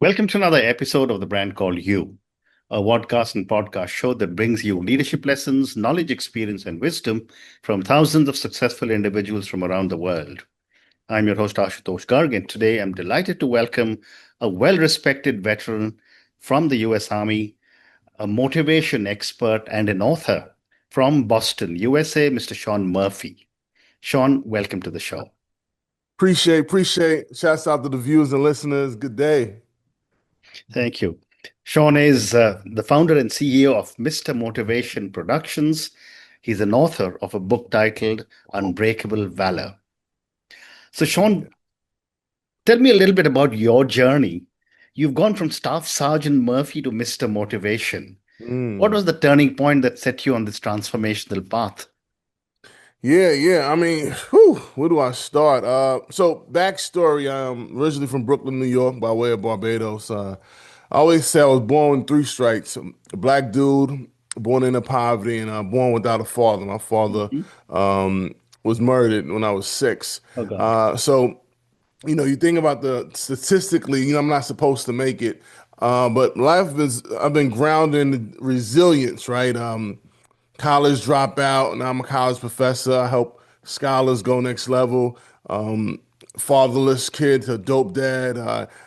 Welcome to another episode of The Brand Called You, a podcast and podcast show that brings you leadership lessons, knowledge, experience, and wisdom from thousands of successful individuals from around the world. I'm your host, Ashutosh Garg, and today I'm delighted to welcome a well respected veteran from the US Army, a motivation expert, and an author from Boston, USA, Mr. Shaun Murphy. Shaun, welcome to the show. Appreciate. Shouts out to the viewers and listeners. Good day. Thank you. Shaun is the founder and CEO of Mr. Motivation Productions. He's an author of a book titled Unbreakable Valor. So, Shaun, tell me a little bit about your journey. You've gone from Staff Sergeant Murphy to Mr. Motivation. What Mm. was the turning point that set you on this transformational path? Yeah. I mean, whew, where do I start? So backstory. I'm originally from Brooklyn, New York, by way of Barbados. I always say I was born with three strikes. A black dude, born into poverty, and born without a father. My father Mhm. was murdered when I was six. Oh, God. So you think about the statistically, I'm not supposed to make it. But I've been grounded in resilience, right? College dropout. Now I'm a college professor. I help scholars go next level. Um, Fatherless kid to dope dad.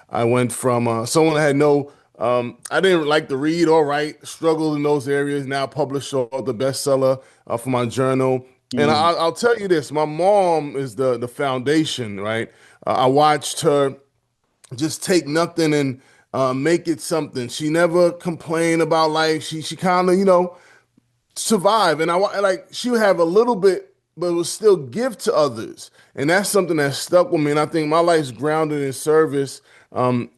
I went from someone that had I didn't like to read or write, struggled in those areas. Now published the bestseller for my journal. And Mm, I'll tell you this: my mom is the foundation, right? I watched her just take nothing and make it something. She never complained about life. She kind of survive. And like she would have a little bit, but would still give to others. And that's something that stuck with me. And I think my life's grounded in service,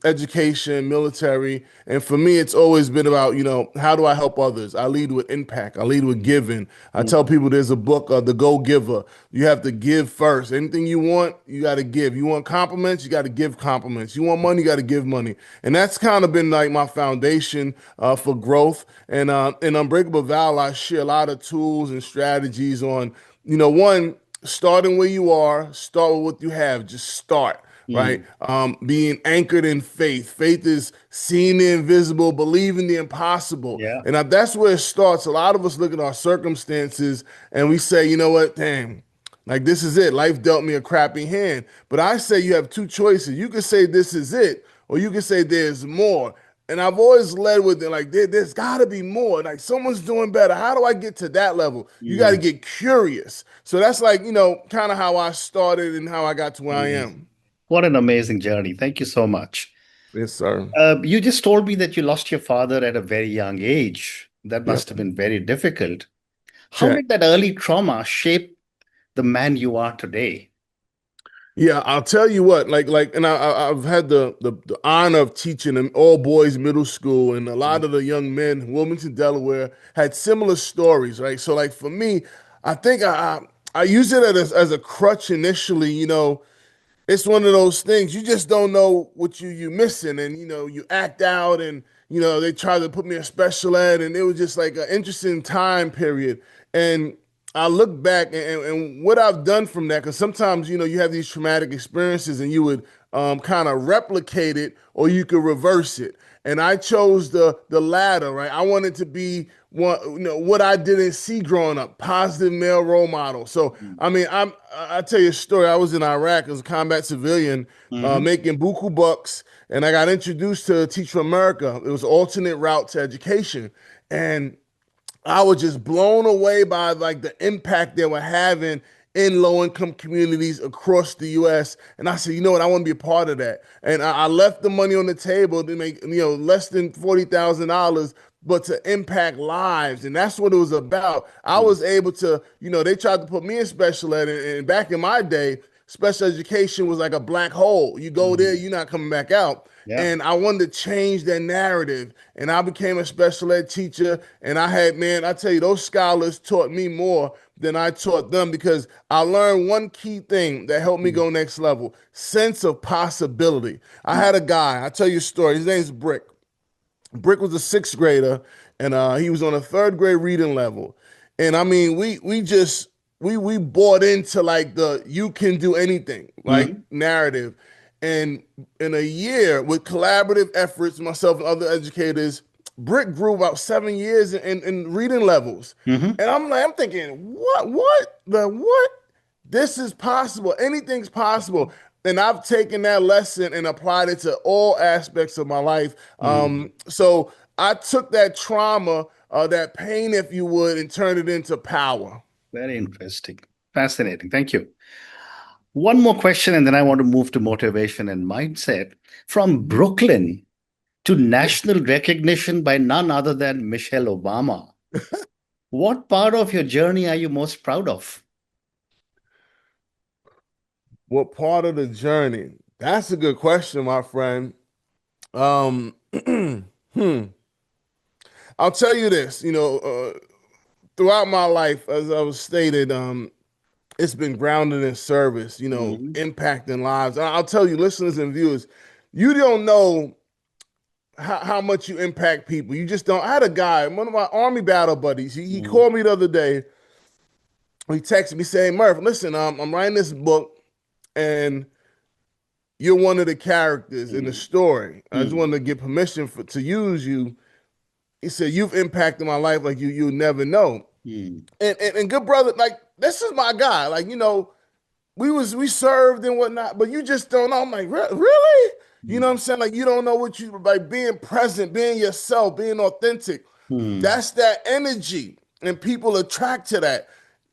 education, military. And for me, it's always been about, how do I help others? I lead with impact. I lead with giving. I tell mm, people there's a book, The Go Giver. You have to give first. Anything you want, you got to give. You want compliments, you got to give compliments. You want money, you got to give money. And that's kind of been like my foundation for growth. And in Unbreakable Valor, I share a lot of tools and strategies on, one, starting where you are, start with what you have, just start. Right, mm. being anchored in faith. Faith is seeing the invisible, believing the impossible, Yeah. and that's where it starts. A lot of us look at our circumstances and we say, you know what, damn, like this is it. Life dealt me a crappy hand. But I say you have two choices. You can say this is it, or you can say there's more. And I've always led with it like there's got to be more. Like someone's doing better. How do I get to that level? You got to Mm, get curious. So that's like, kind of how I started and how I got to where I mm. am. What an amazing journey. Thank you so much. Yes, sir. You just told me that you lost your father at a very young age. That must Yep. have been very difficult. How Check. did that early trauma shape the man you are today? Yeah, I'll tell you what, and I've had the honor of teaching in all boys middle school, and a lot of the young men in Wilmington, Delaware, had similar stories, right? So, like for me, I think I use it as a crutch initially. It's one of those things you just don't know what you missing, and you act out, and they tried to put me in special ed, and it was just like an interesting time period. And I look back and what I've done from that, because sometimes you have these traumatic experiences, and you would kind of replicate it, or you could reverse it. And I chose the latter, right? I wanted to be one, what I didn't see growing up, positive male role model. So I mean, I tell you a story. I was in Iraq as a combat civilian, Mm-hmm. making buku bucks, and I got introduced to Teach for America. It was an alternate route to education, and I was just blown away by like the impact they were having in low income communities across the US. And I said, you know what, I want to be a part of that. And I left the money on the table to make, less than $40,000, but to impact lives. And that's what it was about. I was able to, they tried to put me in special ed. And back in my day, special education was like a black hole. You go there, Mm-hmm. you're not coming back out. Yeah. And I wanted to change that narrative. And I became a special ed teacher. And man, I tell you, those scholars taught me more than I taught them because I learned one key thing that helped me go next level: sense of possibility. I had a guy, I'll tell you a story. His name's Brick. Brick was a sixth grader, and he was on a third grade reading level. And I mean, we bought into like the you can do anything like Mm-hmm. narrative. And in a year, with collaborative efforts, myself and other educators, Brick grew about 7 years in reading levels. Hmm. And I'm thinking, what? This is possible. Anything's possible. And I've taken that lesson and applied it to all aspects of my life. Mm. So I took that trauma, that pain, if you would, and turned it into power. Very interesting. Fascinating. Thank you. One more question, and then I want to move to motivation and mindset. From Brooklyn to national recognition by none other than Michelle Obama. What part of your journey are you most proud of? What part of the journey? That's a good question, my friend. Um, hmm. I'll tell you this, throughout my life, as I was stated, it's been grounded in service, Hmm. impacting lives. I'll tell you, listeners and viewers, you don't know how much you impact people. You just don't. I had a guy, one of my army battle buddies. He Hmm. called me the other day. He texted me saying, "Murph, listen, I'm writing this book, and you're one of the characters in the Hmm. story. I just Hmm. wanted to get permission to use you." He said, "You've impacted my life like you never know." Hmm. And good brother, like this is my guy. Like we served and whatnot, but you just don't know. I'm like, really? You know what I'm saying? Like you don't know what you like being present, being yourself, being authentic. Hmm. That's that energy, and people attract to that.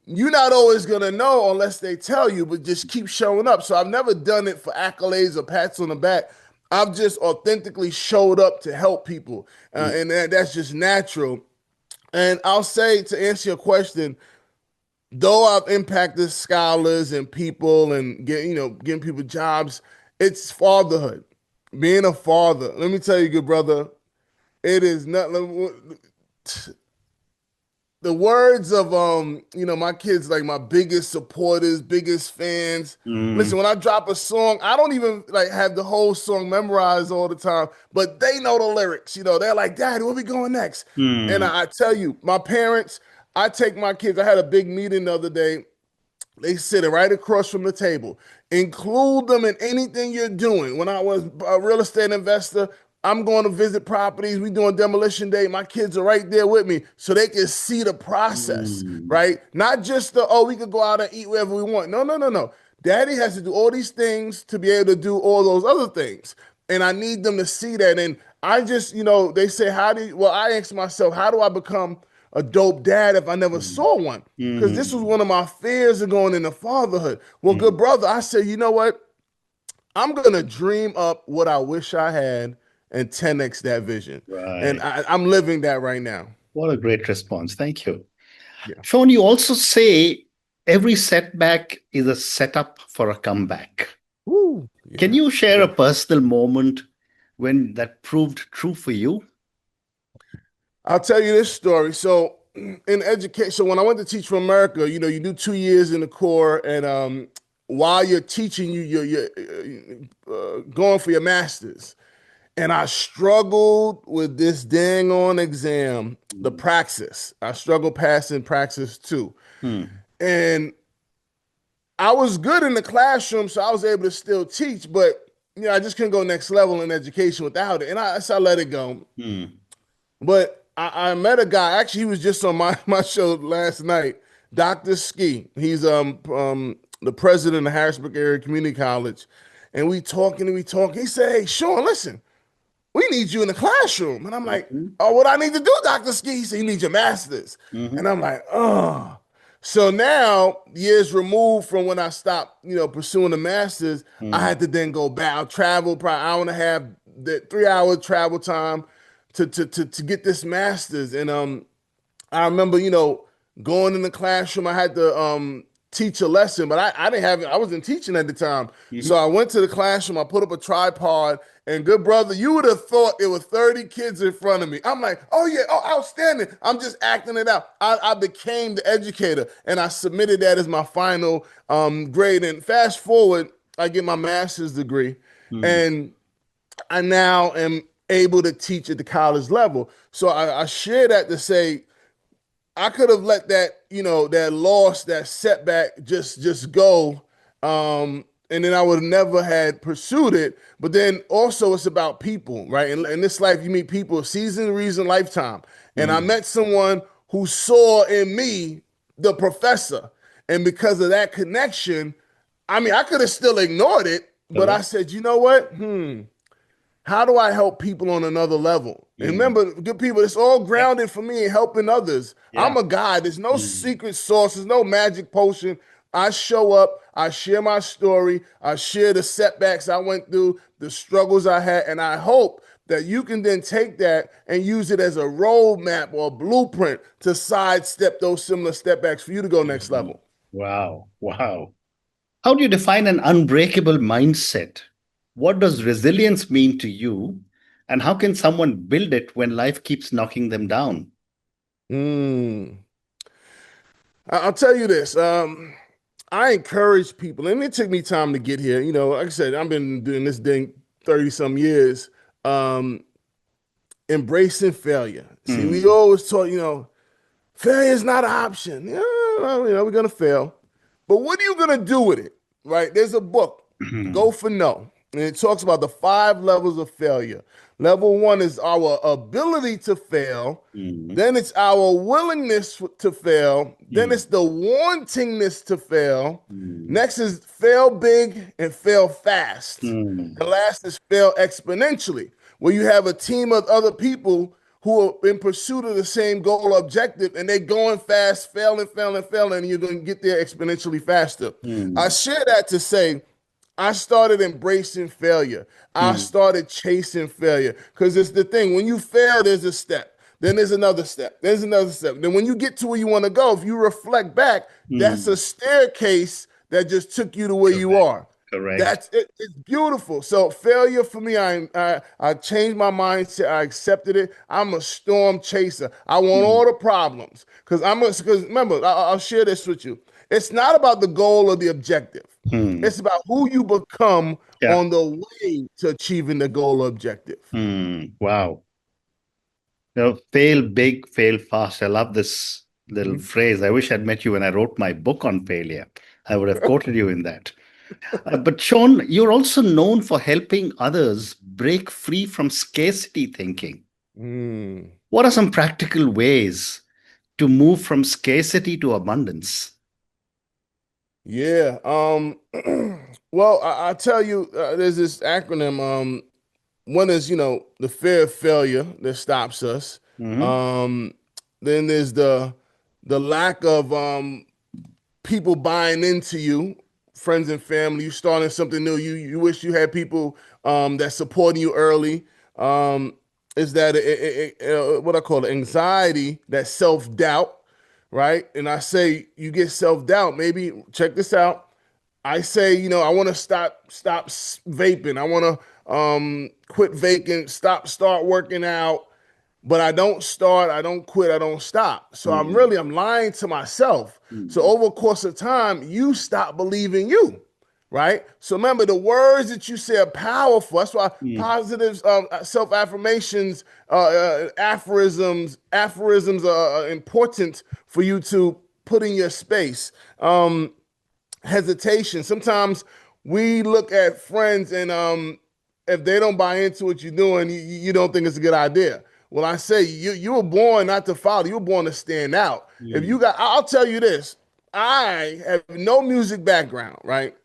You're not always gonna know unless they tell you, but just keep showing up. So I've never done it for accolades or pats on the back. I've just authentically showed up to help people, Hmm. and that's just natural. And I'll say to answer your question, though I've impacted scholars and people and getting people jobs, it's fatherhood. Being a father. Let me tell you, good brother, it is not the words of my kids, like my biggest supporters, biggest fans. Hmm. Listen, when I drop a song, I don't even like have the whole song memorized all the time, but they know the lyrics. They're like, "Dad, where we going next?" And Hmm. I tell you, my parents, I take my kids. I had a big meeting the other day. They sit right across from the table. Include them in anything you're doing. When I was a real estate investor, I'm going to visit properties. We doing demolition day. My kids are right there with me, so they can see the process, Hmm. right? Not just we could go out and eat wherever we want. No, no, no, no. Daddy has to do all these things to be able to do all those other things, and I need them to see that. And I just, they say, how do you, well, I ask myself, how do I become a dope dad if I never Hmm. saw one? Because this was Hmm. one of my fears of going into fatherhood. Well, good Hmm. brother, I said, you know what? I'm gonna dream up what I wish I had and 10x that vision. And Right. I'm living that right now. What a great response. Thank you. Yeah. Sean, you also say every setback is a setup for a comeback. Woo. Can Yeah. you share a Yeah. personal moment when that proved true for you? I'll tell you this story. So in education, so when I went to teach for America, you do 2 years in the Corps, and while you're teaching, you're going for your master's. And I struggled with this dang on exam, the Hmm. praxis. I struggled passing praxis too. Hmm. And I was good in the classroom, so I was able to still teach, but I just couldn't go next level in education without it. And so I let it go. Hmm. But I met a guy. Actually, he was just on my show last night. Dr. Ski. He's the president of Harrisburg Area Community College, and we talking and we talking. He said, "Hey, Shaun, listen, we need you in the classroom." And I'm like, Hmm. "Oh, what I need to do, Dr. Ski?" He said, "You need your master's." And Hmm. I'm like, "Oh." So now, years removed from when I stopped, pursuing the master's, I Hmm. had to then go back. I traveled probably an hour and a half, the 3 hour travel time to get this master's. And I remember, going in the classroom, I had to teach a lesson, but I didn't have it. I wasn't teaching at the time. So Hmm. I went to the classroom, I put up a tripod, and good brother, you would have thought it was 30 kids in front of me. I'm like, oh yeah, oh, outstanding. I'm just acting it out. I became the educator, and I submitted that as my final grade. And fast forward, I get my master's degree, Hmm. and I now am able to teach at the college level. So I share that to say I could have let that, that loss, that setback just go. and then I would have never had pursued it. But then also it's about people, right? And in this life, you meet people, season, reason, lifetime. And I Mm. met someone who saw in me the professor. And because of that connection, I mean, I could have still ignored it, but I Correct. said, you know what? How do I help people on another level? And Mm. remember, good people, it's all Yeah. grounded for me in helping others. Yeah. I'm a guide. There's no Mm. secret sauce, there's no magic potion. I show up, I share my story, I share the setbacks I went through, the struggles I had, and I hope that you can then take that and use it as a roadmap or a blueprint to sidestep those similar setbacks for you to go next Mhm. level. Wow. Wow. How do you define an unbreakable mindset? What does resilience mean to you? And how can someone build it when life keeps knocking them down? Mm. I'll tell you this. I encourage people, and it took me time to get here. You know, like I said, I've been doing this thing 30 some years. Um, Embracing failure. See, we Mm. always talk, failure is not an option. Yeah, well, we're gonna fail. But what are you gonna do with it? Right? There's a book, Go Mm. for No. And it talks about the 5 levels of failure. Level one is our ability to fail. Mm. Then it's our willingness to fail. Then Mm. it's the wantingness to fail. Mm. Next is fail big and fail fast. Mm. The last is fail exponentially, where you have a team of other people who are in pursuit of the same goal or objective, and they're going fast, failing, failing, failing, and you're going to get there exponentially faster. I Mm. share that to say I started embracing failure. I Mm. started chasing failure because it's the thing. When you fail, there's a step. Then there's another step. There's another step. Then when you get to where you want to go, if you reflect back, that's a Mm. staircase that just took you to where you Correct. are. Correct. That's it. It's beautiful. So failure for me, I changed my mindset. I accepted it. I'm a storm chaser. I want Mm. all the problems because remember, I'll share this with you. It's not about the goal or the objective. Mm. It's about who you become Yeah. on the way to achieving the goal or objective. Mm. Wow. Fail big, fail fast. I love this little Mhm. phrase. I wish I'd met you when I wrote my book on failure. I would have quoted you in that. But Sean, you're also known for helping others break free from scarcity thinking. Mm. What are some practical ways to move from scarcity to abundance? Yeah. Well, I tell you, there's this acronym. One is, the fear of failure that stops us. Hmm. Um, then there's the lack of people buying into you, friends and family. You starting something new. You wish you had people that supporting you early. Um, is that what I call it? Anxiety, that self doubt, right? And I say you get self doubt. Maybe check this out. I say, I want to stop vaping. I want to quit vaping, start working out, but I don't start, I don't quit, I don't stop. So Mm. I'm lying to myself. So Mm. over the course of time, you stop believing you, right? So remember, the words that you say are powerful. That's why Mm. positive self affirmations, aphorisms are important for you to put in your space. Hesitation. Sometimes we look at friends and if they don't buy into what you're doing, you don't think it's a good idea. Well, I say you were born not to follow, you were born to stand out. If you Mm. got, I'll tell you this, I have no music background, right?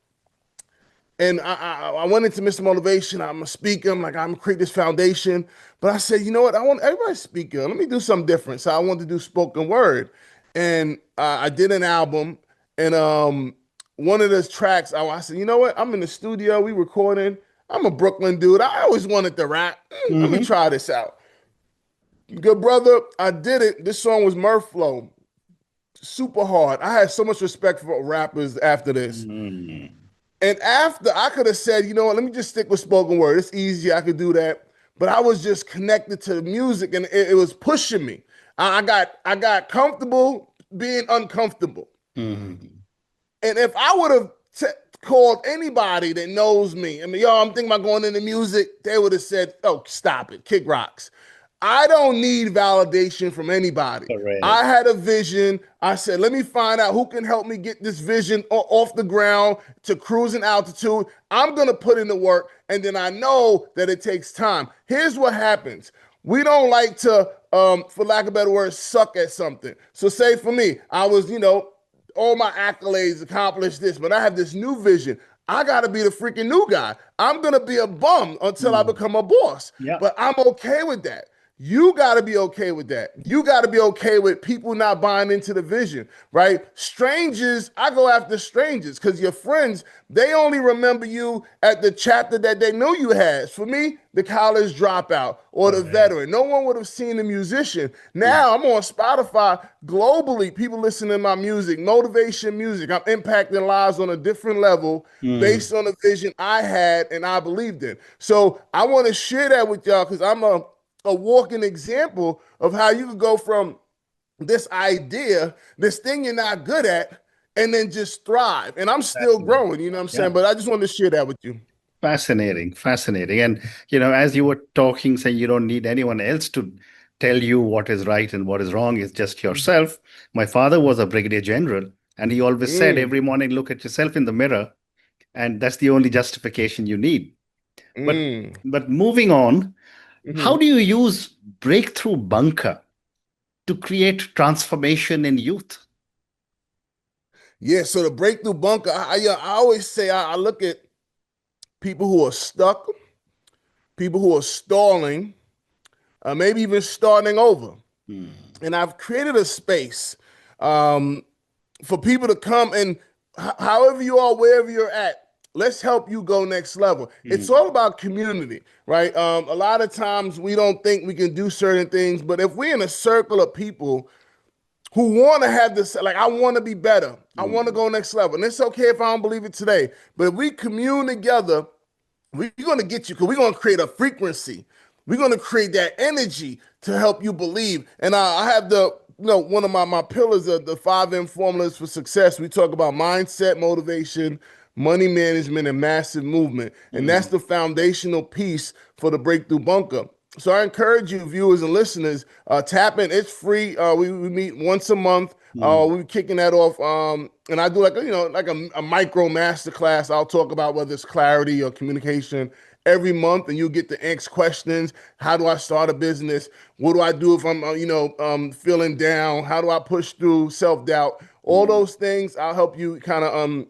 And I went into Mr. Motivation. I'm a speaker. I'm like, I'm gonna create this foundation. But I said, you know what? I want everybody speaker. Let me do something different. So I wanted to do spoken word. And I did an album. And one of those tracks, I said, you know what? I'm in the studio. We recording. I'm a Brooklyn dude. I always wanted to rap. Let me Hmm. try this out. Good brother, I did it. This song was Murph Flow. Super hard. I had so much respect for rappers after this. Mm. And after I could have said, you know what, let me just stick with spoken word. It's easy, I could do that. But I was just connected to the music and it was pushing me. I got comfortable being uncomfortable. Mm. And if I would have called anybody that knows me, I mean, yo, I'm thinking about going into music, they would have said, oh, stop it, kick rocks. I don't need validation from anybody. I Correct. had a vision. I said, let me find out who can help me get this vision off the ground to cruising altitude. I'm going to put in the work, and then I know that it takes time. Here's what happens. We don't like to, for lack of a better word, suck at something. So, say for me, I was, all my accolades accomplished this, but I have this new vision. I got to be the freaking new guy. I'm going to be a bum until I Mm. become a boss, Yeah. but I'm okay with that. You got to be okay with that. You got to be okay with people not buying into the vision, right? Strangers, I go after strangers because your friends, they only remember you at the chapter that they knew you had. For me, the college dropout or the Correct. veteran. No one would have seen the musician. Mm. Now I'm on Spotify globally. People listen to my music, motivation music. I'm impacting lives on a different level Mm. based on the vision I had and I believed in. So I want to share that with y'all because I'm a walking example of how you could go from this idea, this thing you're not good at, and then just thrive. And I'm still Fascinating. growing, you know what I'm Yeah. saying? But I just wanted to share that with you. Fascinating, fascinating. And, as you were talking, saying you don't need anyone else to tell you what is right and what is wrong, it's just yourself. My father was a brigadier general, and he always said Mm, every morning, look at yourself in the mirror, and that's the only justification you need. But mm, but moving on, how mhm. do you use breakthrough bunker to create transformation in youth? Yeah, so the breakthrough bunker, I always say I look at people who are stuck, people who are stalling, maybe even starting over. Hmm. And I've created a space um, for people to come and however you are, wherever you're at, let's help you go next level. It's Hmm. all about community, right? A lot of times we don't think we can do certain things, but if we're in a circle of people who want to have this, like, I want to be better, I want to Hmm. go next level, and it's okay if I don't believe it today, but if we commune together, we're going to get you because we're going to create a frequency. We're going to create that energy to help you believe. And I have one of my pillars of the 5M formulas for success. We talk about mindset, motivation, money management, and massive movement. And that's Hmm. the foundational piece for the breakthrough bunker. So I encourage you, viewers and listeners, tap in. It's free. We meet once a month. Hmm. We're kicking that off. And I do like a micro master class. I'll talk about whether it's clarity or communication every month, and you'll get the X questions. How do I start a business? What do I do if I'm feeling down? How do I push through self doubt? All Hmm. those things I'll help you kind of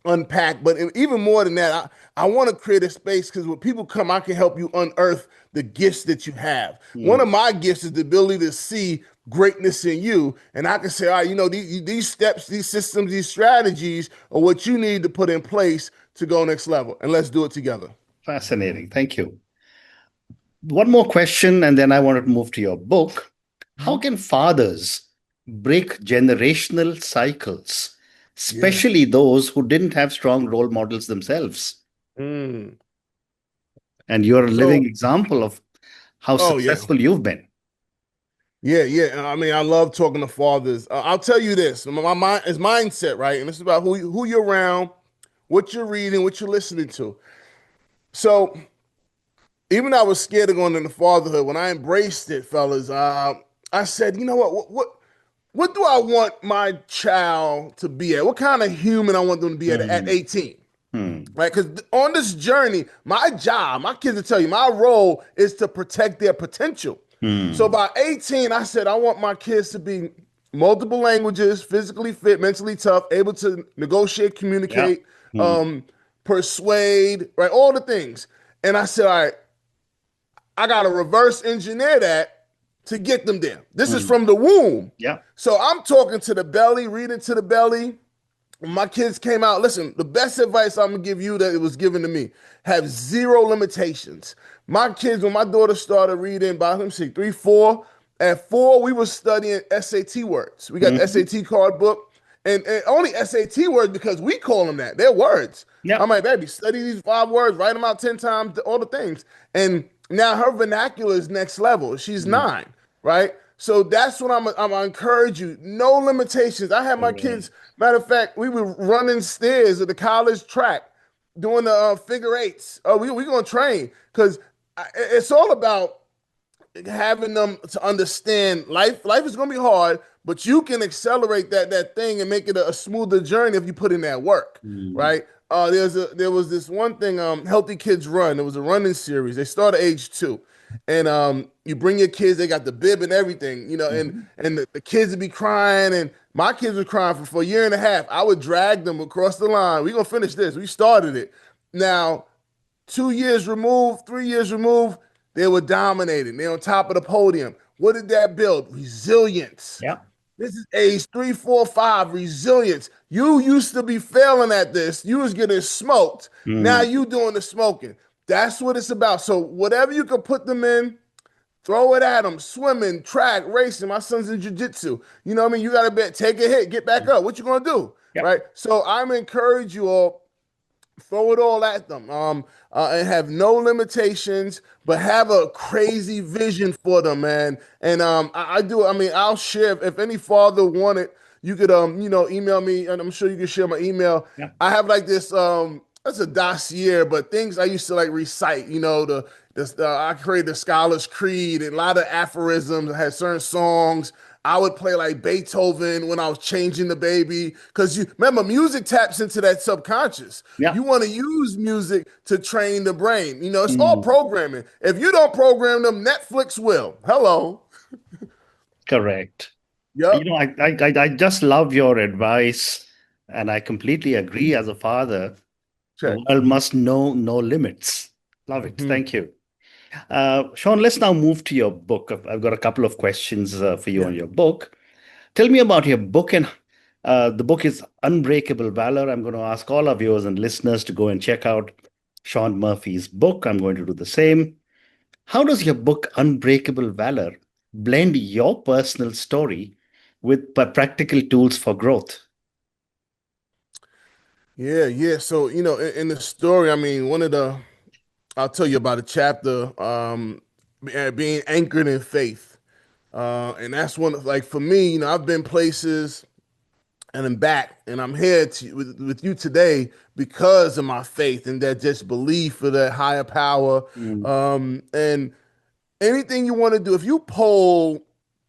unpack. But even more than that, I want to create a space because when people come, I can help you unearth the gifts that you have. One of Hmm. my gifts is the ability to see greatness in you. And I can say, all right, these steps, these systems, these strategies are what you need to put in place to go next level. And let's do it together. Fascinating. Thank you. One more question, and then I want to move to your book. How Mhm. can fathers break generational cycles, Yeah. especially those who didn't have strong role models themselves? Mm. And you're a living So, example of how oh yeah. successful you've been. Yeah, yeah. I mean, I love talking to fathers. I'll tell you this: my mind is mindset, right? And this is about who you're around, what you're reading, what you're listening to. So even I was scared of going into fatherhood. When I embraced it, fellas, I said, you know what do I want my child to be at? What kind of human I want them to be at Hmm. 18? Hmm. Right? Because on this journey, my job, my kids will tell you, my role is to protect their potential. So Hmm. by 18, I said, I want my kids to be multiple languages, physically fit, mentally tough, able to negotiate, Yeah. communicate, Hmm. um, persuade, right? All the things. And I said, all right, I got to reverse engineer that to get them there. This is Hmm. from the womb. Yeah. So I'm talking to the belly, reading to the belly, when my kids came out, listen, the best advice I'm gonna give you that it was given to me: have zero limitations. My kids, when my daughter started reading by let me see, 3, 4, at 4, we were studying SAT words. We got the Hmm. SAT card book, and only SAT words because we call them that. They're words. Yeah. I'm like, baby, study these 5 words, write them out 10 times, all the things. And now her vernacular is next level. She's Hmm. 9, right? So that's what I'm gonna encourage you. No limitations. I had my Correct. kids. Matter of fact, we were running stairs at the college track, doing the figure eights. Oh, we gonna train because it's all about having them to understand life is going to be hard, but you can accelerate that thing and make it a smoother journey if you put in that work, Mm. right? There was this one thing, Healthy Kids Run. It was a running series. They start at age 2, and you bring your kids. They got the bib and everything, Mhm. and the kids would be crying, and my kids were crying for a year and a half. I would drag them across the line. We gonna finish this. We started it. Now 2 years removed, 3 years removed, they were dominating. They're on top of the podium. What did that build? Resilience. Yeah. This is age 3, 4, 5. Resilience. You used to be failing at this. You was getting smoked. Now Mm. you doing the smoking. That's what it's about. So whatever you can put them in, throw it at them. Swimming, track, racing. My son's in jiu-jitsu. You know what I mean? You got to take a hit, get back up. What you gonna do? Yeah. Right. So I'm encourage you all, throw it all at them, and have no limitations, but have a crazy vision for them, man. And I do. I mean, I'll share if any father wanted. You could email me, and I'm sure you can share my email. Yeah. I have like this that's a dossier, but things I used to like recite. I created the Scholar's Creed and a lot of aphorisms. I had certain songs. I would play like Beethoven when I was changing the baby. Because you remember, music taps into that subconscious. Yeah. You want to use music to train the brain. It's all Mm. programming. If you don't program them, Netflix will. Hello. Correct. Yep. I just love your advice, and I completely agree. As a father, the Check. world must know no limits. Love it. Hmm. Thank you. Shaun, let's now move to your book. I've got a couple of questions for you Yeah. on your book. Tell me about your book, and the book is Unbreakable Valor. I'm going to ask all our viewers and listeners to go and check out Shaun Murphy's book. I'm going to do the same. How does your book, Unbreakable Valor, blend your personal story with practical tools for growth? Yeah. Yeah. So, in the story, I mean, I'll tell you about a chapter, being anchored in faith. And that's one of, like, for me, I've been places and I'm back, and I'm here with you today because of my faith and that just belief for that higher power. Mm. And anything you want to do, if you poll,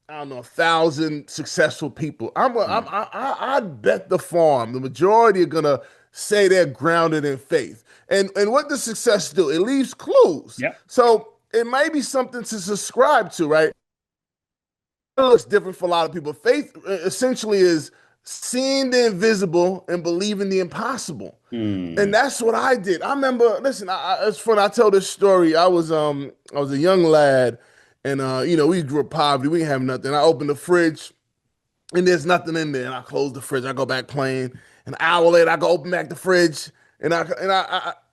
I don't know, 1,000 successful people, Mm. I'd bet the farm the majority are gonna say they're grounded in faith. And what does success do? It leaves clues. Yeah. So it might be something to subscribe to, right? It looks different for a lot of people. Faith essentially is seeing the invisible and believing the impossible. And Mm. that's what I did. I remember, listen, it's funny. I tell this story. I was a young lad, and we grew up poverty. We didn't have nothing. I opened the fridge, and there's nothing in there. And I close the fridge. I go back playing. An hour later, I go open back the fridge,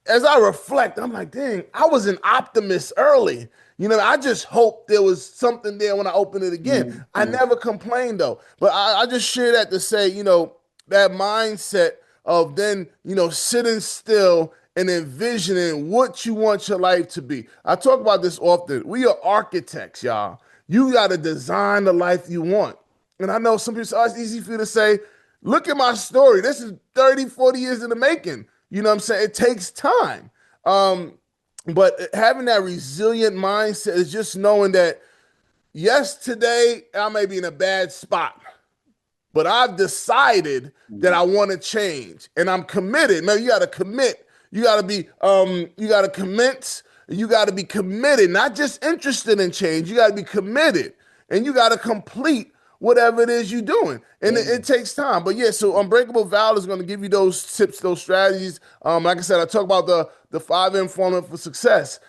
as I reflect, I'm like, dang, I was an optimist early. I just hoped there was something there when I opened it again. Mm. I Mm. never complained though. But I just share that to say, that mindset of then, sitting still and envisioning what you want your life to be. I talk about this often. We are architects, y'all. You got to design the life you want. And I know some people say, oh, it's easy for you to say, look at my story. This is 30, 40 years in the making. You know what I'm saying? It takes time. Um, but having that resilient mindset is just knowing that, yes, today I may be in a bad spot, but I've decided that Mm. I want to change and I'm committed. Man, you got to commit. You got to commit. You got to be committed, not just interested in change. You got to be committed and you got to complete whatever it is you're doing. And it Yeah. takes time. But yeah, so Unbreakable Valor is going to give you those tips, those strategies. Like I said, I talk about the 5M formula for success.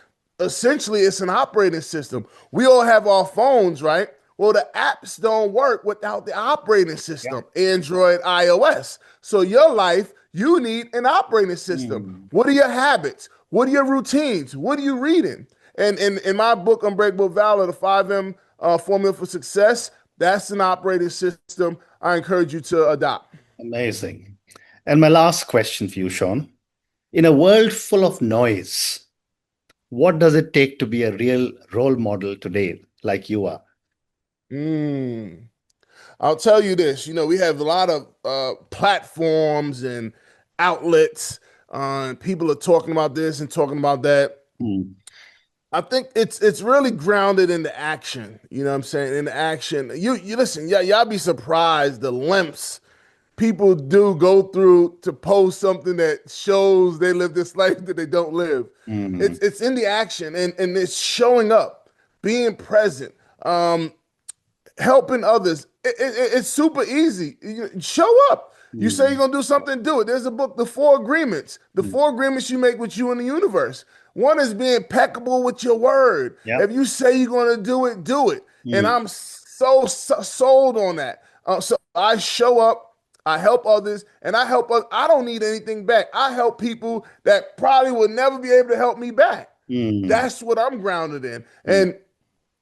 Essentially, it's an operating system. We all have our phones, right? Well, the apps don't work without the operating Yeah. system, Android, iOS. So your life, you need an operating system. Mm. What are your habits? What are your routines? What are you reading? And in my book, Unbreakable Valor, the 5M formula for success, that's an operating system I encourage you to adopt. Amazing. And my last question for you, Shaun. In a world full of noise, what does it take to be a real role model today, like you are? Mm. I'll tell you this, we have a lot of platforms and outlets. People are talking about this and talking about that. Mm. I think it's really grounded in the action. You know what I'm saying? In the action. You listen, y'all be surprised the lengths people do go through to post something that shows they live this life that they don't live. Mm, It's in the action and it's showing up, being present. Helping others. It's super easy. You show up. You say you're mm, gonna do something, do it. There's a book, The Four Agreements. The mm. four agreements you make with you and the universe. One is being impeccable with your word. Yeah. If you say you're gonna do it, do it. And Mm, I'm so sold on that. So I show up, I help others, and I help others. I don't need anything back. I help people that probably would never be able to help me back. mm, That's what I'm grounded in. mm. And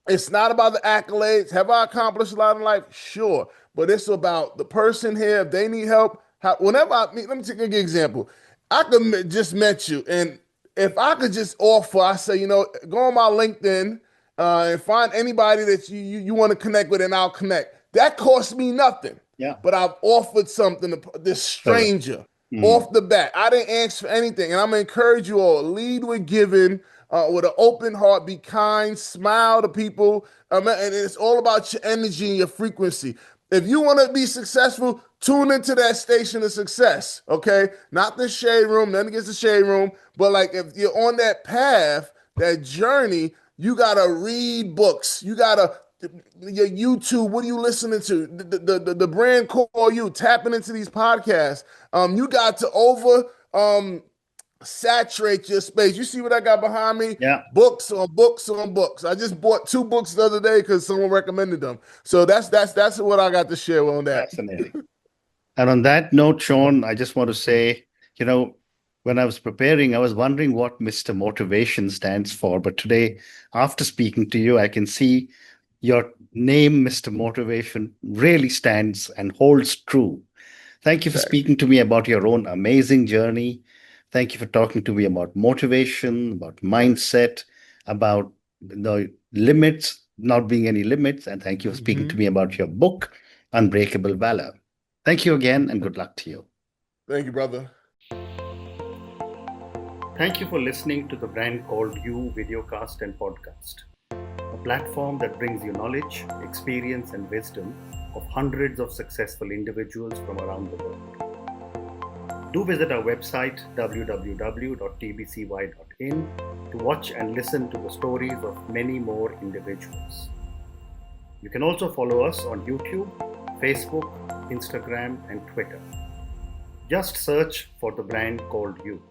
it's not about the accolades. Have I accomplished a lot in life? Sure. But it's about the person here. If they need help, whenever I meet, let me take an example. I could just met you, and if I could just offer, I say, go on my LinkedIn and find anybody that you want to connect with, and I'll connect. That costs me nothing, Yeah. but I've offered something to this Correct. stranger Mm, off the bat. I didn't ask for anything, and I'm gonna encourage you all: lead with giving, with an open heart, be kind, smile to people, and it's all about your energy and your frequency. If you want to be successful, tune into that station of success. Okay, not the shade room, nothing against the shade room, but like if you're on that path, that journey, you gotta read books. You gotta your YouTube. What are you listening to? The brand call you tapping into these podcasts. You got to saturate your space. You see what I got behind me? yeah. Books on books on books. I just bought two books the other day because someone recommended them. So that's what I got to share on that. Fascinating. And on that note, Sean, I just want to say, you know, when I was preparing, I was wondering what Mr. Motivation stands for. But today, after speaking to you, I can see your name, Mr. Motivation, really stands and holds true. Thank you for Thank speaking you. to me about your own amazing journey. Thank you for talking to me about motivation, about mindset, about the limits, not being any limits. And thank you for speaking to Mhm. me about your book, Unbreakable Valor. Thank you again and good luck to you. Thank you, brother. Thank you for listening to the Brand Called You videocast and podcast, a platform that brings you knowledge, experience, and wisdom of hundreds of successful individuals from around the world. Do visit our website www.tbcy.in to watch and listen to the stories of many more individuals. You can also follow us on YouTube, Facebook, Instagram, and Twitter. Just search for the brand called You.